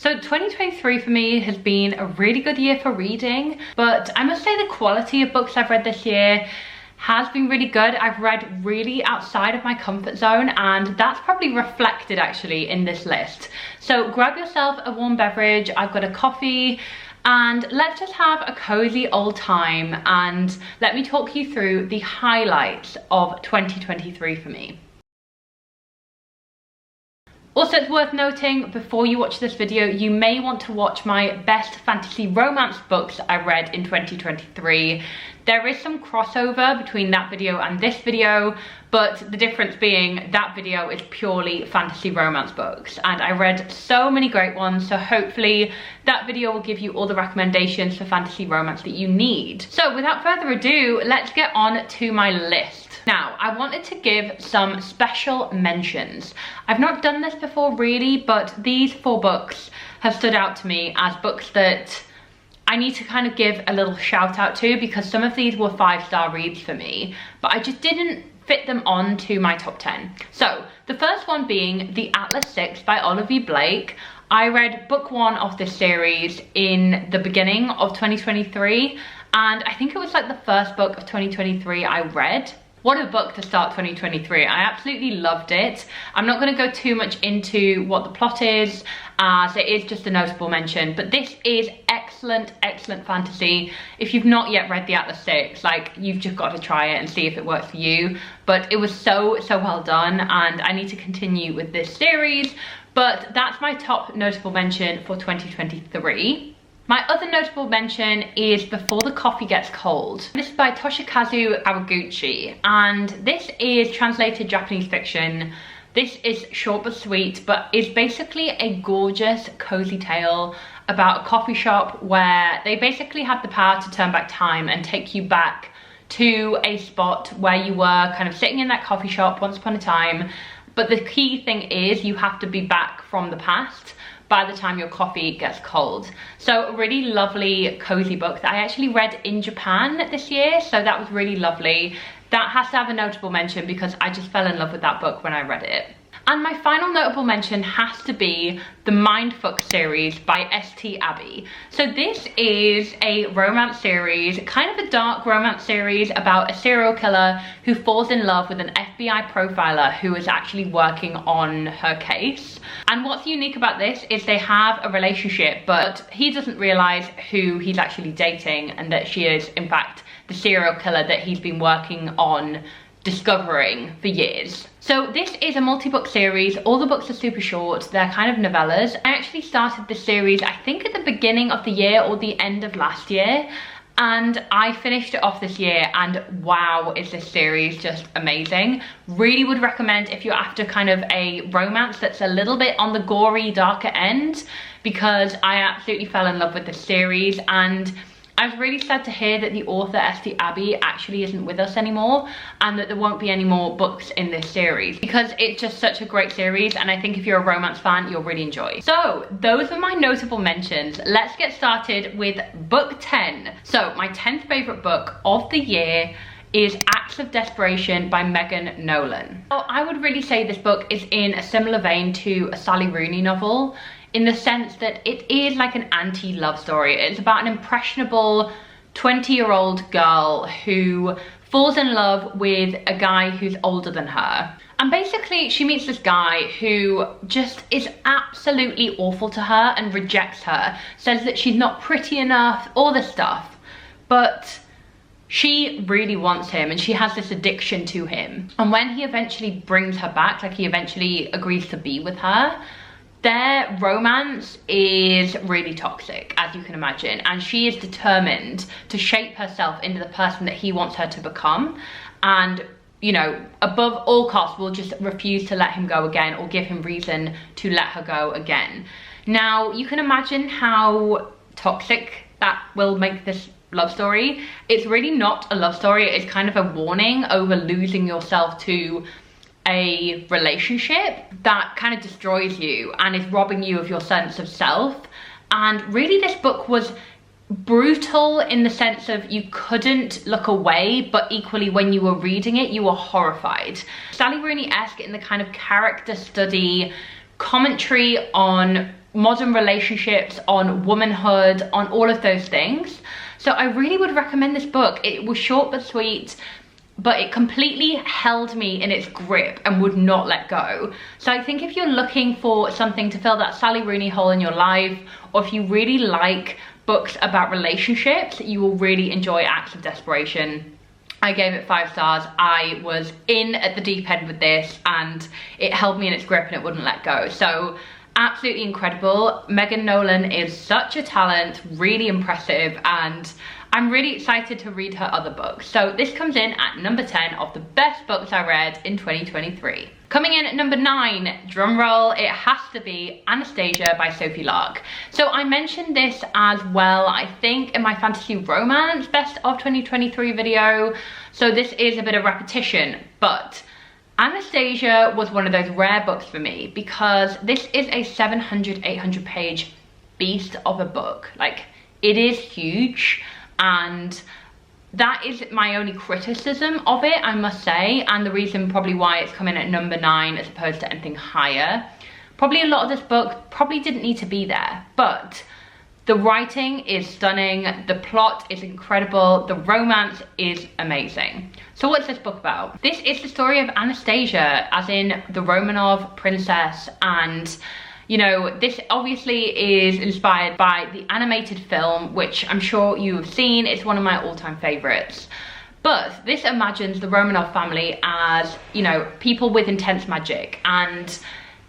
So 2023 for me has been a really good year for reading, but I must say the quality of books I've read this year has been really good. I've read really outside of my comfort zone, and that's probably reflected actually in this list. So grab yourself a warm beverage, I've got a coffee, and let's just have a cozy old time and let me talk you through the highlights of 2023 for me. Also, it's worth noting, before you watch this video, you may want to watch my best fantasy romance books I read in 2023. There is some crossover between that video and this video, but the difference being that video is purely fantasy romance books, and I read so many great ones, so hopefully that video will give you all the recommendations for fantasy romance that you need. So without further ado, let's get on to my list. Now, I wanted to give some special mentions. I've not done this before really, but these 4 books have stood out to me as books that I need to kind of give a little shout out to, because some of these were 5-star reads for me, but I just didn't fit them on to my top 10. So the first one being The Atlas 6 by Olivia Blake. I read book 1 of this series in the beginning of 2023, and I think it was like the first book of 2023 I read. What a book to start 2023. I absolutely loved it. I'm not going to go too much into what the plot is, as it is just a notable mention, but this is excellent, excellent fantasy. If you've not yet read The Atlas 6, like, you've just got to try it and see if it works for you. But it was so well done, and I need to continue with this series, but that's my top notable mention for 2023. My other notable mention is Before the Coffee Gets Cold. This is by Toshikazu Kawaguchi, and this is translated Japanese fiction. This is short but sweet, but is basically a gorgeous, cozy tale about a coffee shop where they basically have the power to turn back time and take you back to a spot where you were kind of sitting in that coffee shop once upon a time. But the key thing is you have to be back from the past by the time your coffee gets cold. So a really lovely, cozy book that I actually read in Japan this year, so that was really lovely. That has to have a notable mention because I just fell in love with that book when I read it. And my final notable mention has to be the Mindfuck series by St. Abbey. So this is a romance series, kind of a dark romance series about a serial killer who falls in love with an FBI profiler who is actually working on her case. And what's unique about this is they have a relationship, but he doesn't realize who he's actually dating and that she is, in fact, the serial killer that he's been working on discovering for years. So this is a multi-book series. All the books are super short. They're kind of novellas. I actually started this series, I think at the beginning of the year or the end of last year, and I finished it off this year, and wow, is this series just amazing. Really would recommend if you're after kind of a romance that's a little bit on the gory, darker end, because I absolutely fell in love with this series. And I was really sad to hear that the author, St. Abbey, actually isn't with us anymore, and that there won't be any more books in this series, because it's just such a great series, and I think if you're a romance fan, you'll really enjoy. So those are my notable mentions. Let's get started with book 10. So my 10th favorite book of the year is Acts of Desperation by Megan Nolan. Now, I would really say this book is in a similar vein to a Sally Rooney novel, in the sense that it is like an anti-love story. It's about an impressionable 20-year-old girl who falls in love with a guy who's older than her. And basically she meets this guy who just is absolutely awful to her and rejects her, says that she's not pretty enough, all this stuff. But she really wants him, and she has this addiction to him. And when he eventually brings her back, like he eventually agrees to be with her, their romance is really toxic, as you can imagine, and she is determined to shape herself into the person that he wants her to become, and, you know, above all costs will just refuse to let him go again or give him reason to let her go again. Now, you can imagine how toxic that will make this love story. It's really not a love story, it's kind of a warning over losing yourself to a relationship that kind of destroys you and is robbing you of your sense of self. And really this book was brutal in the sense of you couldn't look away, but equally when you were reading it you were horrified. Sally Rooney-esque in the kind of character study, commentary on modern relationships, on womanhood, on all of those things. So I really would recommend this book. It was short but sweet, but it completely held me in its grip and would not let go. So I think if you're looking for something to fill that Sally Rooney hole in your life, or if you really like books about relationships, you will really enjoy Acts of Desperation. I gave it 5 stars. I was in at the deep end with this and it held me in its grip and it wouldn't let go. So absolutely incredible. Megan Nolan is such a talent, really impressive, and I'm really excited to read her other books. So this comes in at number 10 of the best books I read in 2023. Coming in at number 9, drum roll, it has to be Anastasia by Sophie Lark. So I mentioned this as well, I think, in my fantasy romance best of 2023 video. So this is a bit of repetition, but Anastasia was one of those rare books for me because this is a 700-800 page beast of a book. Like, it is huge, and that is my only criticism of it, I must say, and the reason probably why it's coming at number 9 as opposed to anything higher. Probably a lot of this book probably didn't need to be there, but the writing is stunning, the plot is incredible, the romance is amazing. So what's this book about? This is the story of Anastasia, as in the Romanov princess, and you know, this obviously is inspired by the animated film, which I'm sure you have seen. It's one of my all-time favorites. But this imagines the Romanov family as, you know, people with intense magic, and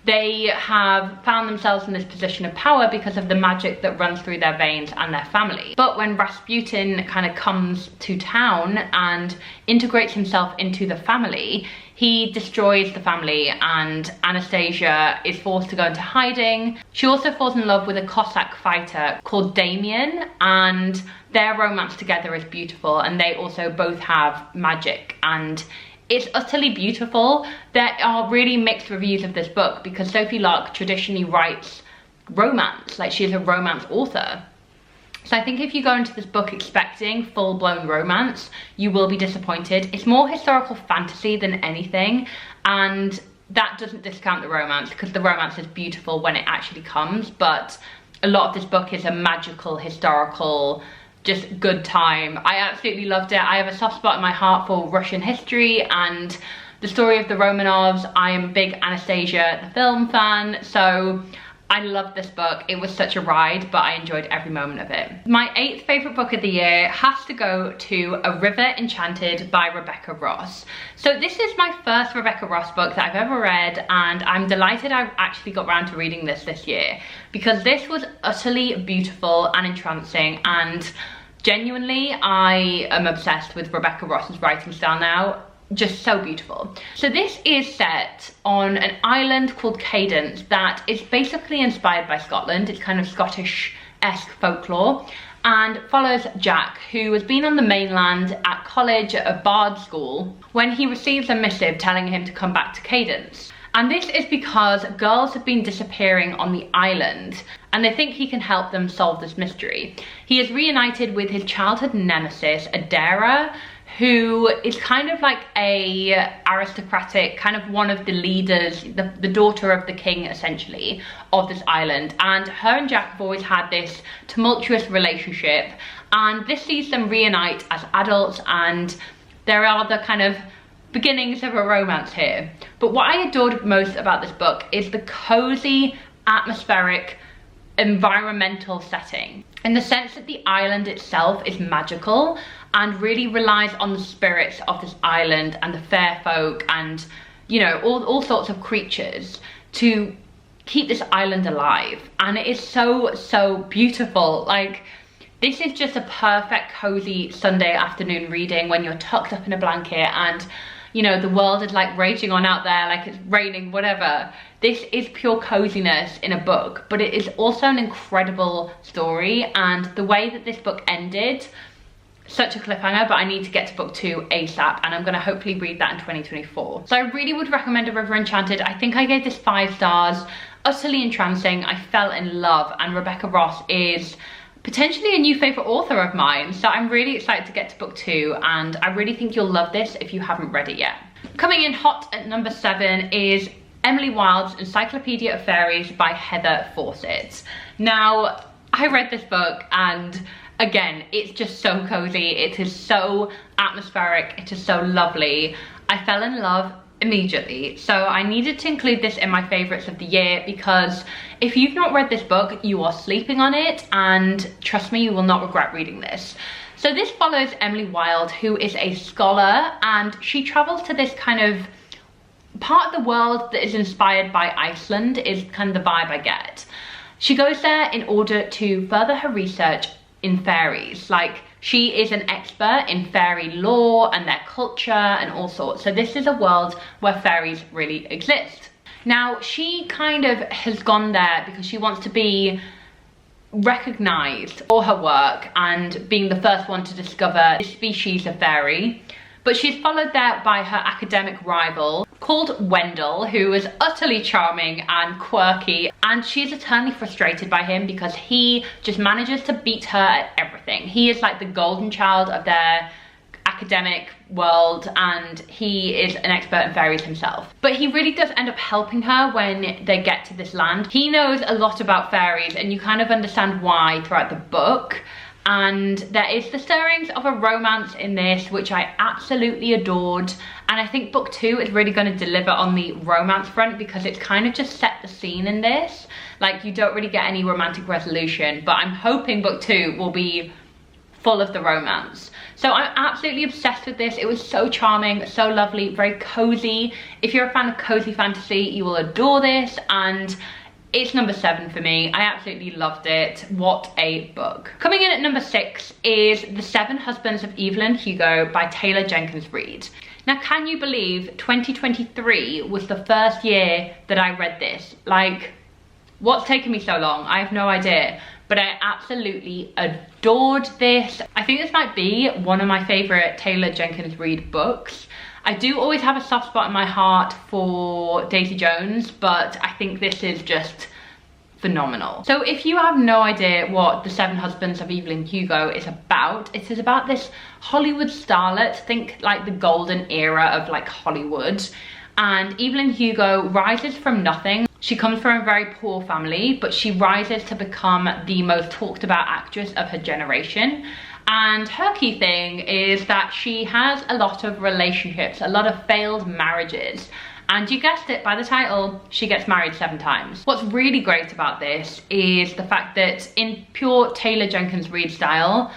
they have found themselves in this position of power because of the magic that runs through their veins and their family. But when Rasputin kind of comes to town and integrates himself into the family, he destroys the family and Anastasia is forced to go into hiding. She also falls in love with a Cossack fighter called Damien, and their romance together is beautiful, and they also both have magic, and it's utterly beautiful. There are really mixed reviews of this book because Sophie Lark traditionally writes romance, like she's a romance author. So I think if you go into this book expecting full-blown romance, you will be disappointed. It's more historical fantasy than anything, and that doesn't discount the romance because the romance is beautiful when it actually comes, but a lot of this book is a magical, historical, just good time. I absolutely loved it. I have a soft spot in my heart for Russian history and the story of the Romanovs. I am a big Anastasia the film fan, so I loved this book. It was such a ride, but I enjoyed every moment of it. My 8th favourite book of the year has to go to A River Enchanted by Rebecca Ross. So this is my first Rebecca Ross book that I've ever read, and I'm delighted I actually got around to reading this year because this was utterly beautiful and entrancing, and genuinely I am obsessed with Rebecca Ross's writing style now. Just so beautiful. So this is set on an island called Cadence that is basically inspired by Scotland. It's kind of Scottish-esque folklore, and follows Jack, who has been on the mainland at college at a bard school, when he receives a missive telling him to come back to Cadence. And this is because girls have been disappearing on the island, and they think he can help them solve this mystery. He is reunited with his childhood nemesis, Adara, who is kind of like a aristocratic, kind of one of the leaders, the daughter of the king essentially of this island, and her and Jack have always had this tumultuous relationship, and this sees them reunite as adults, and there are the kind of beginnings of a romance here. But what I adored most about this book is the cozy, atmospheric, environmental setting, in the sense that the island itself is magical and really relies on the spirits of this island and the fair folk and, you know, all sorts of creatures to keep this island alive. And it is so beautiful. Like, this is just a perfect cozy Sunday afternoon reading when you're tucked up in a blanket and, you know, the world is like raging on out there, like it's raining, whatever. This is pure coziness in a book, but it is also an incredible story, and the way that this book ended, such a cliffhanger, but I need to get to book 2 ASAP, and I'm gonna hopefully read that in 2024. So I really would recommend A River Enchanted. I think I gave this 5 stars, utterly entrancing. I fell in love, and Rebecca Ross is potentially a new favorite author of mine, so I'm really excited to get to book 2, and I really think you'll love this if you haven't read it yet. Coming in hot at number 7 is Emily Wilde's Encyclopedia of Fairies by Heather Fawcett. Now, I read this book and again, it's just so cozy. It is so atmospheric. It is so lovely. I fell in love immediately. So I needed to include this in my favorites of the year because if you've not read this book, you are sleeping on it, and trust me, you will not regret reading this. So this follows Emily Wilde, who is a scholar, and she travels to this kind of part of the world that is inspired by Iceland, is kind of the vibe I get. She goes there in order to further her research in fairies. Like, she is an expert in fairy lore and their culture and all sorts. So this is a world where fairies really exist. Now, she kind of has gone there because she wants to be recognized for her work and being the first one to discover this species of fairy. But she's followed there by her academic rival called Wendell, who is utterly charming and quirky, and she's eternally frustrated by him because he just manages to beat her at everything. He is like the golden child of their academic world, and he is an expert in fairies himself. But he really does end up helping her when they get to this land. He knows a lot about fairies, and you kind of understand why throughout the book. And there is the stirrings of a romance in this, which I absolutely adored. And I think book 2 is really going to deliver on the romance front because it's kind of just set the scene in this. Like, you don't really get any romantic resolution, but I'm hoping book 2 will be full of the romance. So I'm absolutely obsessed with this. It was so charming, so lovely, very cozy. If you're a fan of cozy fantasy, you will adore this, and it's number 7 for me. I absolutely loved it. What a book. Coming in at number 6 is The 7 Husbands of Evelyn Hugo by Taylor Jenkins Reid. Now, can you believe 2023 was the first year that I read this? Like, what's taken me so long? I have no idea. But I absolutely adored this. I think this might be one of my favorite Taylor Jenkins Reid books. I do always have a soft spot in my heart for Daisy Jones, but I think this is just phenomenal. So if you have no idea what The 7 Husbands of Evelyn Hugo is about, it is about this Hollywood starlet, think like the golden era of like Hollywood. And Evelyn Hugo rises from nothing. She comes from a very poor family, but she rises to become the most talked about actress of her generation. And her key thing is that she has a lot of relationships, a lot of failed marriages. And you guessed it by the title, she gets married 7 times. What's really great about this is the fact that in pure Taylor Jenkins Reid style,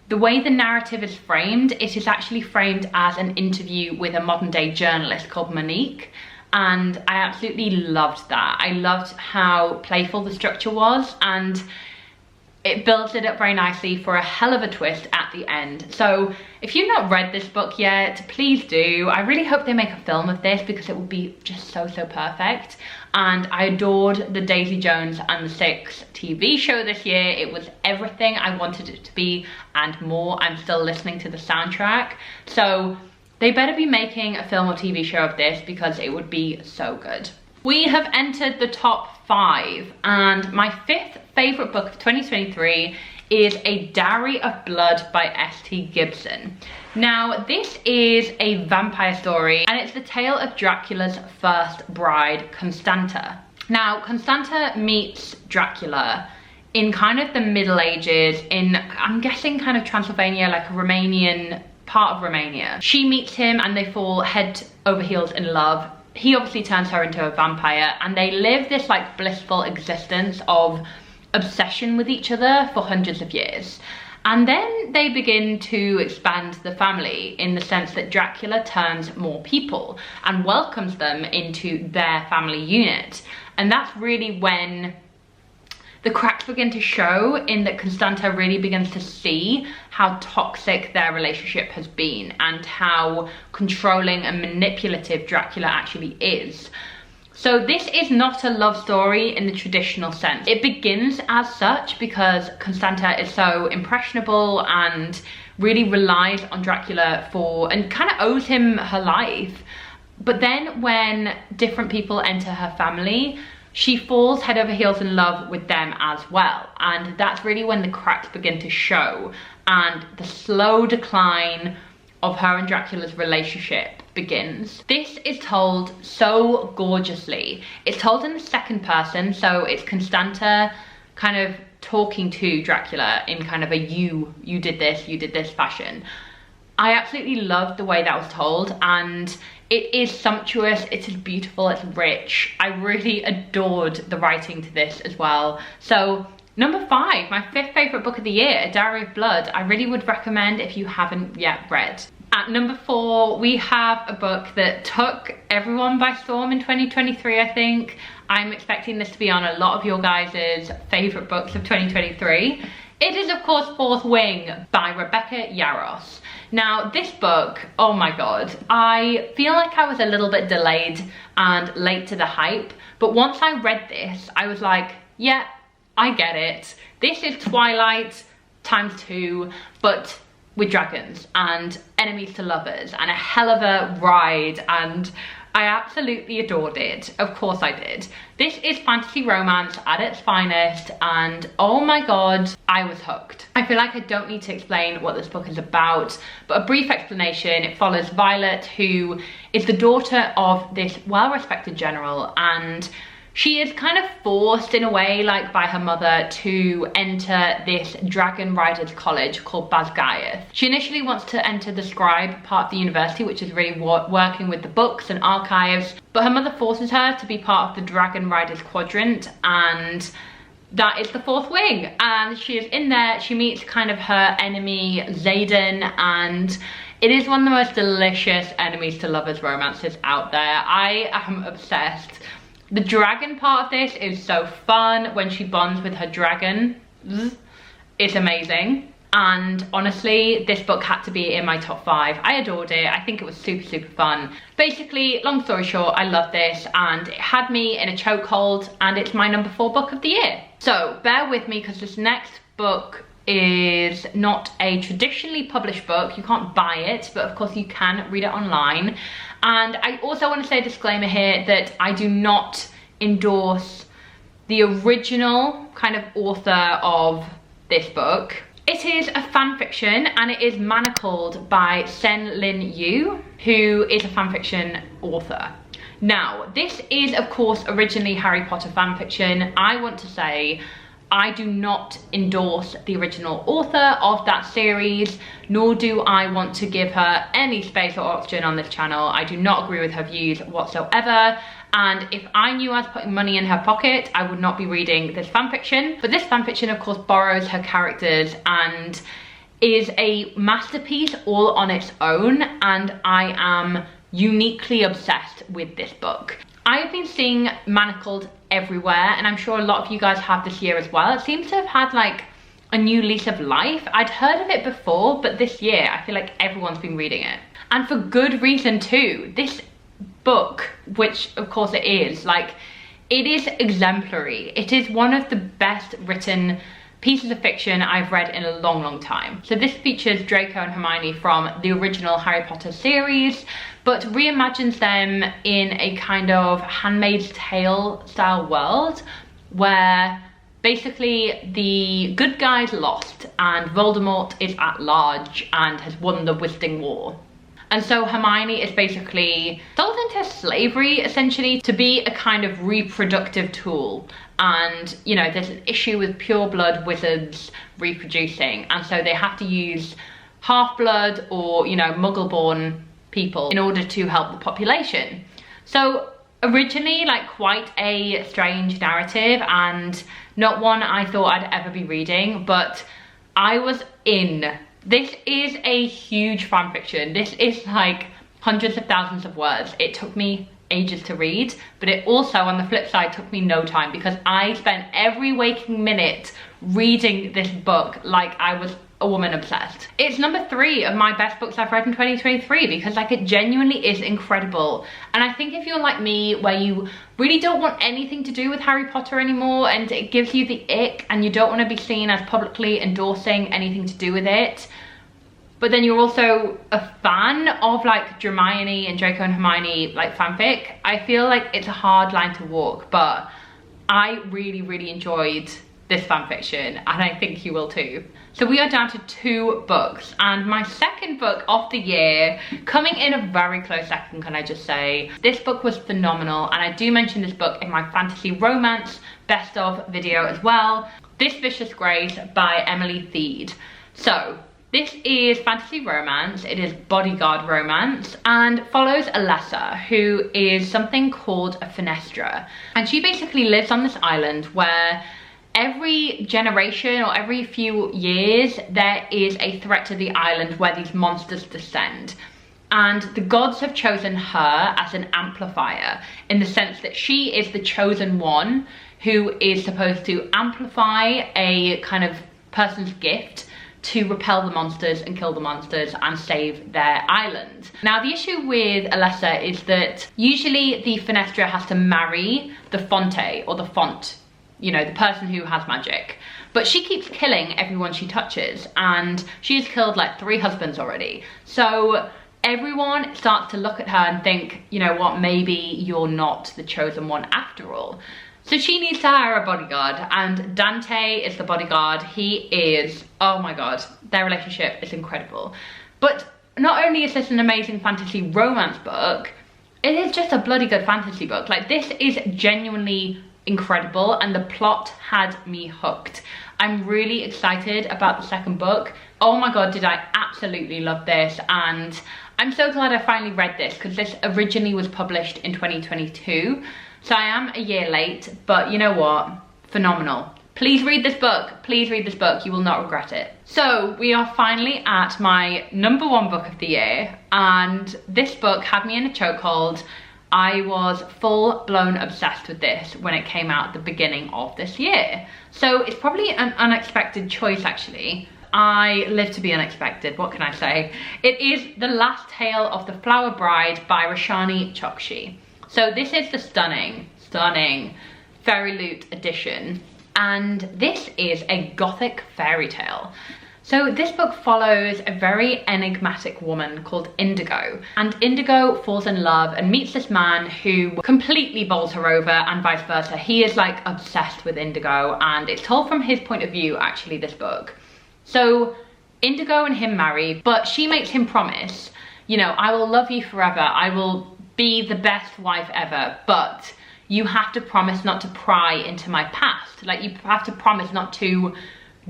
the way the narrative is framed, it is actually framed as an interview with a modern day journalist called Monique. And I absolutely loved that. I loved how playful the structure was, and it builds it up very nicely for a hell of a twist at the end. So if you've not read this book yet, please do. I really hope they make a film of this because it would be just so, so perfect. And I adored the Daisy Jones and the Six TV show this year. It was everything I wanted it to be and more. I'm still listening to the soundtrack. So they better be making a film or TV show of this because it would be so good. We have entered the top 5, and my 5th favourite book of 2023 is A Dowry of Blood by S.T. Gibson. Now, this is a vampire story, and it's the tale of Dracula's first bride, Constanta. Now, Constanta meets Dracula in kind of the Middle Ages in, I'm guessing, kind of Transylvania, like a Romanian part of Romania. She meets him and they fall head over heels in love. He obviously turns her into a vampire, and they live this like blissful existence of obsession with each other for hundreds of years. And then they begin to expand the family in the sense that Dracula turns more people and welcomes them into their family unit. And that's really when the cracks begin to show, in that Constanta really begins to see how toxic their relationship has been and how controlling and manipulative Dracula actually is. So this is not a love story in the traditional sense. It begins as such because Constanta is so impressionable and really relies on Dracula for, and kind of owes him her life. But then when different people enter her family, she falls head over heels in love with them as well. And that's really when the cracks begin to show, and the slow decline of her and Dracula's relationship begins. This is told so gorgeously. It's told in the second person, so it's Constanta kind of talking to Dracula in kind of a you did this fashion. I absolutely loved the way that was told, and it is sumptuous, it is beautiful, it's rich. I really adored the writing to this as well. So number 5, my 5th favourite book of the year, A Diary of Blood. I really would recommend if you haven't yet read. At number 4, we have a book that took everyone by storm in 2023, I think. I'm expecting this to be on a lot of your guys' favourite books of 2023. It is, of course, Fourth Wing by Rebecca Yarros. Now, this book, oh my god, I feel like I was a little bit delayed and late to the hype, but once I read this, I was like, yeah, I get it. This is Twilight ×2, but with dragons and enemies to lovers and a hell of a ride, and I absolutely adored it. Of course I did. This is fantasy romance at its finest, and oh my god, I was hooked. I feel like I don't need to explain what this book is about, but a brief explanation. It follows Violet, who is the daughter of this well-respected general, and she is kind of forced in a way, like by her mother, to enter this dragon riders college called Basgiath. She initially wants to enter the scribe part of the university, which is really working with the books and archives, but her mother forces her to be part of the dragon riders quadrant, and that is the Fourth Wing. And she is in there, she meets kind of her enemy, Xaden, and it is one of the most delicious enemies to lovers romances out there. I am obsessed. The dragon part of this is so fun when she bonds with her dragon. It's amazing. And honestly, this book had to be in my top 5. I adored it. I think it was super, super fun. Basically, long story short, I love this and it had me in a chokehold, and it's my number 4 book of the year. So bear with me, because this next book is not a traditionally published book. You can't buy it, but of course you can read it online. And I also want to say a disclaimer here that I do not endorse the original kind of author of this book. It is a fan fiction, and it is manacled by Sen Lin Yu, who is a fan fiction author. Now, this is of course originally Harry Potter fan fiction. I want to say I do not endorse the original author of that series, nor do I want to give her any space or oxygen on this channel. I do not agree with her views whatsoever, and if I knew I was putting money in her pocket, I would not be reading this fanfiction. But this fanfiction of course borrows her characters and is a masterpiece all on its own, and I am uniquely obsessed with this book. I have been seeing Manacled everywhere, and I'm sure a lot of you guys have this year as well. It seems to have had like a new lease of life. I'd heard of it before, but this year I feel like everyone's been reading it, and for good reason too. This book, which of course it is, like, it is exemplary. It is one of the best written pieces of fiction I've read in a long, long time. So this features Draco and Hermione from the original Harry Potter series, but reimagines them in a kind of Handmaid's Tale style world, where basically the good guys lost and Voldemort is at large and has won the Wizarding War. And so Hermione is basically sold into slavery, essentially, to be a kind of reproductive tool. And, you know, there's an issue with pure blood wizards reproducing, and so they have to use half-blood or, you know, muggle-born people in order to help the population. So originally, like, quite a strange narrative, and not one I thought I'd ever be reading, but I was in. This is a huge fan fiction. This is like hundreds of thousands of words. It took me ages to read, but it also, on the flip side, took me no time, because I spent every waking minute reading this book like I was a woman obsessed. It's number 3 of my best books I've read in 2023, because like it genuinely is incredible. And I think if you're like me, where you really don't want anything to do with Harry Potter anymore, and it gives you the ick, and you don't want to be seen as publicly endorsing anything to do with it, but then you're also a fan of like Hermione and Draco and Hermione like fanfic, I feel like it's a hard line to walk. But I really, really enjoyed this fanfiction, and I think you will too. So we are down to 2 books, and my second book of the year, coming in a very close second, can I just say. This book was phenomenal, and I do mention this book in my fantasy romance best of video as well. This Vicious Grace by Emily Theed. So this is fantasy romance, it is bodyguard romance, and follows Alessa, who is something called a Fenestra. And she basically lives on this island where every generation or every few years there is a threat to the island where these monsters descend. And the gods have chosen her as an amplifier, in the sense that she is the chosen one who is supposed to amplify a kind of person's gift to repel the monsters and kill the monsters and save their island. Now the issue with Alessa is that usually the Fenestra has to marry the Fonte or the Font, you know, the person who has magic. But she keeps killing everyone she touches, and she's killed like 3 husbands already. So everyone starts to look at her and think, you know what, maybe you're not the chosen one after all. So she needs to hire a bodyguard, and Dante is the bodyguard. He is, oh my god, their relationship is incredible. But not only is this an amazing fantasy romance book, it is just a bloody good fantasy book. Like, this is genuinely incredible, and the plot had me hooked. I'm really excited about the second book. Oh my god, did I absolutely love this, and I'm so glad I finally read this, because this originally was published in 2022. So I am a year late, but you know what? Phenomenal. Please read this book. Please read this book. You will not regret it. So we are finally at my #1 book of the year, and this book had me in a chokehold. I was full-blown obsessed with this when it came out at the beginning of this year. So it's probably an unexpected choice, actually. I live to be unexpected, what can I say? It is The Last Tale of the Flower Bride by Roshani Chokshi. So this is the stunning Fairy Loot edition, and this is a gothic fairy tale. So this book follows a very enigmatic woman called Indigo, and Indigo falls in love and meets this man who completely bowls her over, and vice versa. He is like obsessed with Indigo, and it's told from his point of view, actually, this book. So Indigo and him marry, but she makes him promise, you know, I will love you forever, I will be the best wife ever, but you have to promise not to pry into my past. Like, you have to promise not to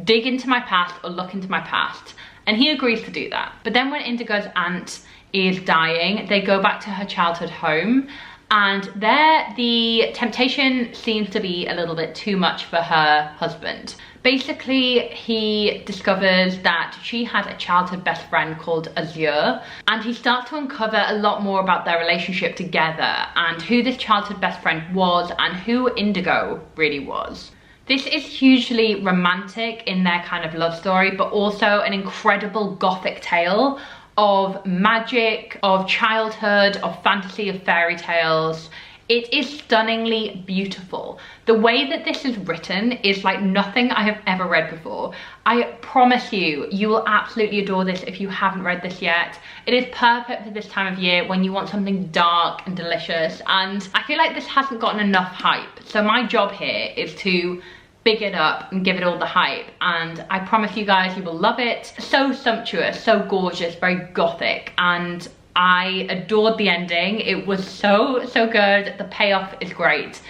dig into my past or look into my past. And he agrees to do that. But then when Indigo's aunt is dying, they go back to her childhood home, and there the temptation seems to be a little bit too much for her husband. Basically, he discovers that she had a childhood best friend called Azure, and he starts to uncover a lot more about their relationship together and who this childhood best friend was and who Indigo really was. This is hugely romantic in their kind of love story, but also an incredible gothic tale of magic, of childhood, of fantasy, of fairy tales. It is stunningly beautiful. The way that this is written is like nothing I have ever read before. I promise you, you will absolutely adore this if you haven't read this yet. It is perfect for this time of year when you want something dark and delicious, and I feel like this hasn't gotten enough hype. So my job here is to big it up and give it all the hype, and I promise you guys you will love it. So sumptuous, so gorgeous, very gothic, and I adored the ending. It was so good. The payoff is great.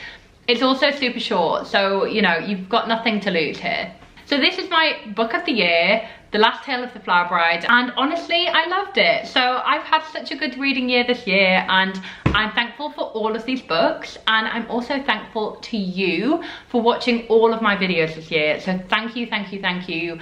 It's also super short, so you know, you've got nothing to lose here. So this is my book of the year, The Last Tale of the Flower Bride, and honestly, I loved it. So I've had such a good reading year this year, and I'm thankful for all of these books, and I'm also thankful to you for watching all of my videos this year. So thank you, thank you, thank you.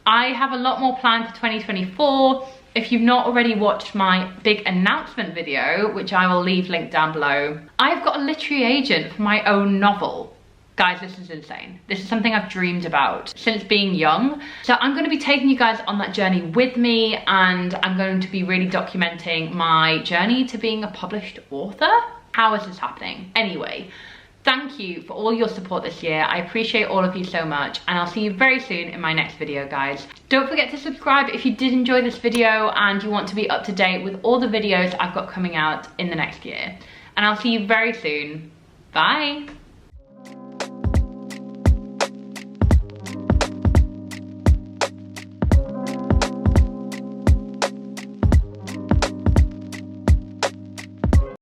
I have a lot more planned for 2024. If you've not already watched my big announcement video, which I will leave linked down below, I've got a literary agent for my own novel. Guys, this is insane. This is something I've dreamed about since being young. So I'm going to be taking you guys on that journey with me, and I'm going to be really documenting my journey to being a published author. How is this happening? Anyway, thank you for all your support this year. I appreciate all of you so much, and I'll see you very soon in my next video, guys. Don't forget to subscribe if you did enjoy this video and you want to be up to date with all the videos I've got coming out in the next year. And I'll see you very soon. Bye.